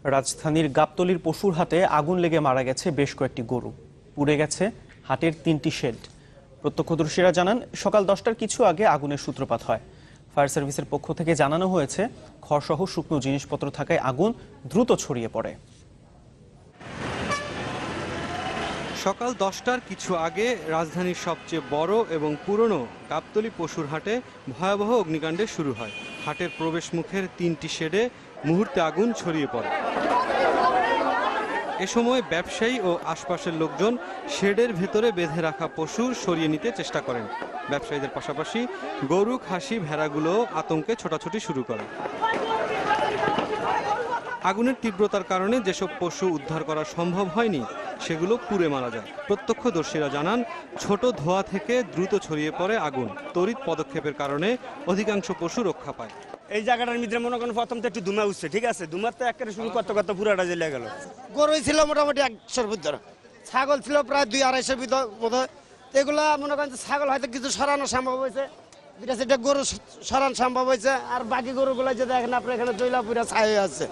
রাজধানীর গাবতলীর পশুর হাটে আগুন লেগে মারা গেছে বেশ কয়েকটি গরু। পুড়ে গেছে হাটের 3টি শেড। প্রত্যক্ষদর্শীরা জানান, সকাল 10টার কিছু আগে আগুনের সূত্রপাত হয়। ফায়ার সার্ভিসের পক্ষ থেকে জানানো হয়েছে, খড়সহ শুকনো জিনিসপত্র থাকায় আগুন দ্রুত ছড়িয়ে পড়ে। সকাল 10টার কিছু আগে রাজধানীর সবচেয়ে বড় এবং পুরনো গাবতলী পশুর হাটে ভয়াবহ অগ্নিকাণ্ডে শুরু হয়। হাটের প্রবেশ মুখের 3টি শেডে মুহূর্তে আগুন ছড়িয়ে পড়ে। এ সময় ব্যবসায়ী ও আশপাশের লোকজন শেডের ভেতরে বেঁধে রাখা পশু সরিয়ে নিতে চেষ্টা করেন। ব্যবসায়ীদের পাশাপাশি গরু, খাসি, ভেড়াগুলো আতঙ্কে ছোটাছুটি শুরু করে। আগুনের তীব্রতার কারণে যেসব পশু উদ্ধার করা সম্ভব হয়নি সেগুলো পুড়ে মারা যায়। প্রত্যক্ষদর্শীরা জানান, ছোট ধোঁয়া থেকে দ্রুত ছড়িয়ে পড়ে আগুন। তড়িৎ পদক্ষেপের কারণে অধিকাংশ পশু রক্ষা পায়। এই জায়গাটার মধ্যে মনে করেন প্রথম তো একটু ধুমা উঠছে, ঠিক আছে, ধুমার তো একেবারে শুরু করতে করতে পুরাটা জ্বলে গেল। গরু ছিল মোটামুটি 100-র ভিতরে, ছাগল ছিল প্রায় 200-250-র ভিতর বোধ হয়। এগুলা মনে করেন ছাগল হয়তো কিছু সরানো সম্ভব হয়েছে, সেটা গরু সরানো সম্ভব হয়েছে। আর বাকি গরুগুলো যে দেখেন আপনার এখানে জয়লা পুরা ছাই হয়ে আছে।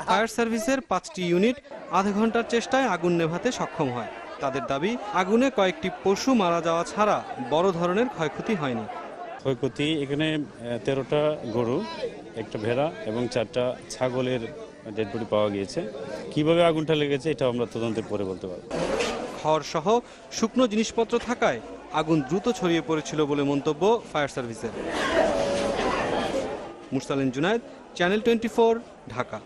ফায়ার সার্ভিসের 5টি ইউনিট আধা ঘন্টার চেষ্টায় আগুন নেভাতে সক্ষম হয়। তাদের দাবি, আগুনে কয়েকটি পশু মারা যাওয়া ছাড়া বড় ধরনের ক্ষয়ক্ষতি হয়নি। ক্ষয়ক্ষতি এখানে 13টা গরু, একটা ভেড়া এবং 4টা ছাগলের ডেড বডি পাওয়া গিয়েছে। কিভাবে আগুনটা লেগেছে এটা আমরা তদন্তের পরে বলতে পারব। খড় সহ শুকনো জিনিসপত্র থাকায় আগুন দ্রুত ছড়িয়ে পড়েছিল বলে মন্তব্য ফায়ার সার্ভিসের। মুরসালিন জুনায়েদ, চ্যানেল 24, ঢাকা।